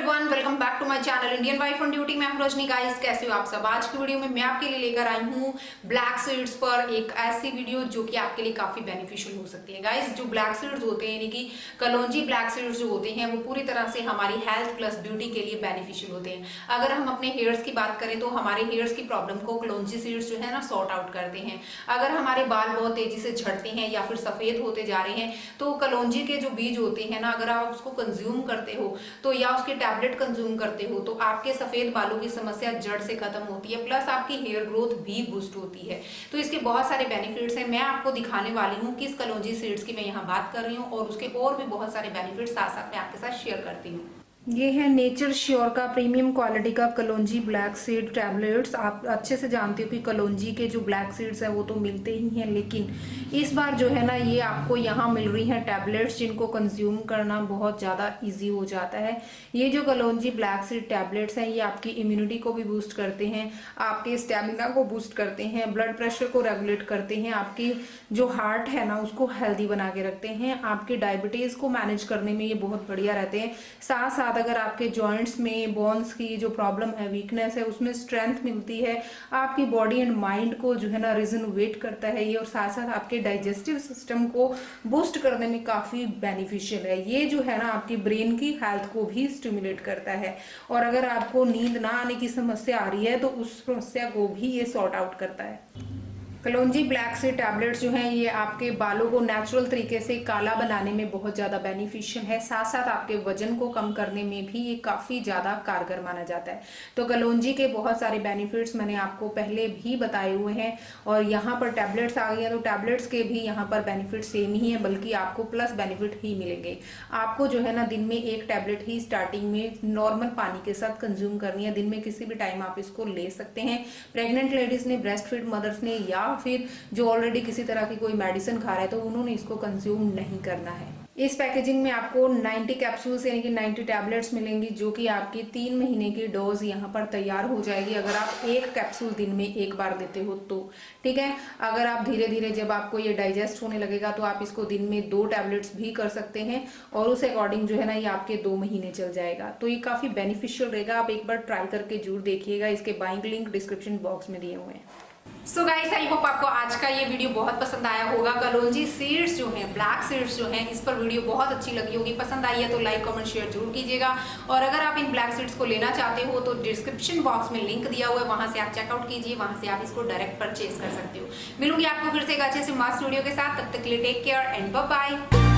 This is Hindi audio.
Everyone, welcome back to my channel Indian wife on duty. मैं हूं रजनी। गाइस, कैसे हो आप सब? आज की वीडियो में मैं आपके लिए लेकर आई हूं ब्लैक सीड्स पर एक ऐसी वीडियो जो कि आपके लिए काफी बेनिफिशियल हो सकती है। गाइस, जो ब्लैक सीड्स होते हैं यानी कि कलौंजी ब्लैक सीड्स जो होते हैं वो पूरी तरह से हमारी हेल्थ प्लस ब्यूटी के लिए बेनिफिशियल होते हैं। अगर हम अपने हेयर्स की बात करें तो हमारे हेयर्स की प्रॉब्लम को कलौंजी सीड्स जो है ना सॉर्ट आउट करते हैं। अगर हमारे बाल बहुत तेजी से झड़ते हैं या फिर सफेद होते जा रहे हैं तो कलौंजी के जो बीज होते हैं ना, अगर आप उसको कंज्यूम करते हो तो या उसके टैबलेट कंज्यूम करते हो तो आपके सफेद बालों की समस्या जड़ से खत्म होती है, प्लस आपकी हेयर ग्रोथ भी बूस्ट होती है। तो इसके बहुत सारे बेनिफिट्स हैं। मैं आपको दिखाने वाली हूँ किस कलौंजी सीड्स की मैं यहाँ बात कर रही हूँ और उसके और भी बहुत सारे बेनिफिट्स साथ साथ मैं आपके साथ शेयर करती हूँ। ये है नेचर श्योर का प्रीमियम क्वालिटी का कलौंजी ब्लैक सीड टैबलेट्स। आप अच्छे से जानते हो कि कलौंजी के जो ब्लैक सीड्स हैं वो तो मिलते ही हैं, लेकिन इस बार जो है ना ये आपको यहाँ मिल रही हैं टैबलेट्स जिनको कंज्यूम करना बहुत ज़्यादा इजी हो जाता है। ये जो कलौंजी ब्लैक सीड टैबलेट्स हैं ये आपकी इम्यूनिटी को भी बूस्ट करते हैं, आपके स्टेमिना को बूस्ट करते हैं, ब्लड प्रेशर को रेगुलेट करते हैं, आपकी जो हार्ट है ना उसको हेल्दी बना के रखते हैं, आपके डायबिटीज़ को मैनेज करने में ये बहुत बढ़िया रहते हैं। साथ साथ अगर आपके जॉइंट्स में बोन्स की जो प्रॉब्लम है, वीकनेस है, उसमें स्ट्रेंथ मिलती है, आपकी बॉडी एंड माइंड को जो है ना रिजनोवेट करता है ये, और साथ साथ आपके डाइजेस्टिव सिस्टम को बूस्ट करने में काफी बेनिफिशियल है। ये जो है ना आपकी ब्रेन की हेल्थ को भी स्टिमुलेट करता है, और अगर आपको नींद ना आने की समस्या आ रही है तो उस समस्या को भी ये सॉर्ट आउट करता है। कलौंजी ब्लैक सीड टैबलेट्स जो हैं ये आपके बालों को नेचुरल तरीके से काला बनाने में बहुत ज़्यादा बेनिफिशियल है, साथ साथ आपके वजन को कम करने में भी ये काफ़ी ज़्यादा कारगर माना जाता है। तो कलौंजी के बहुत सारे बेनिफिट्स मैंने आपको पहले भी बताए हुए हैं, और यहाँ पर टैबलेट्स आ गई हैं तो टैबलेट्स के भी यहाँ पर बेनिफिट सेम ही है, बल्कि आपको प्लस बेनिफिट ही मिलेंगे। आपको जो है ना दिन में एक टैबलेट ही स्टार्टिंग में नॉर्मल पानी के साथ कंज्यूम करनी है। दिन में किसी भी टाइम आप इसको ले सकते हैं। प्रेग्नेंट लेडीज ने, ब्रेस्ट फीड मदर्स ने, या फिर जो ऑलरेडी किसी तरह की कोई मेडिसिन खा रहे हैं तो उन्होंने इसको कंज्यूम नहीं करना है। इस पैकेजिंग में आपको 90 कैप्सूल्स यानी कि 90 टैबलेट्स मिलेंगी, जो कि आपकी 3 महीने की डोज यहाँ पर तैयार हो जाएगी अगर आप एक कैप्सूल दिन में एक बार देते हो तो। ठीक है, अगर आप धीरे धीरे जब आपको ये डाइजेस्ट होने लगेगा तो आप इसको दिन में 2 टैबलेट्स भी कर सकते हैं, और उस अकॉर्डिंग जो है ना ये आपके 2 महीने चल जाएगा। तो ये काफी बेनिफिशियल रहेगा, आप एक बार ट्राई करके जरूर देखिएगा। इसके बाइंग लिंक डिस्क्रिप्शन बॉक्स में दिए हुए हैं। सो गाइस, आई होप आपको आज का ये वीडियो बहुत पसंद आया होगा। कलौंजी सीड्स जो हैं, ब्लैक सीड्स जो हैं, इस पर वीडियो बहुत अच्छी लगी होगी। पसंद आई है तो लाइक कमेंट शेयर जरूर कीजिएगा, और अगर आप इन ब्लैक सीड्स को लेना चाहते हो तो डिस्क्रिप्शन बॉक्स में लिंक दिया हुआ है, वहां से आप चेकआउट कीजिए, वहां से आप इसको डायरेक्ट परचेज कर सकते हो। मिलूंगी आपको फिर से एक अच्छे से मस्त वीडियो के साथ, तब तक के लिए take care and bye bye.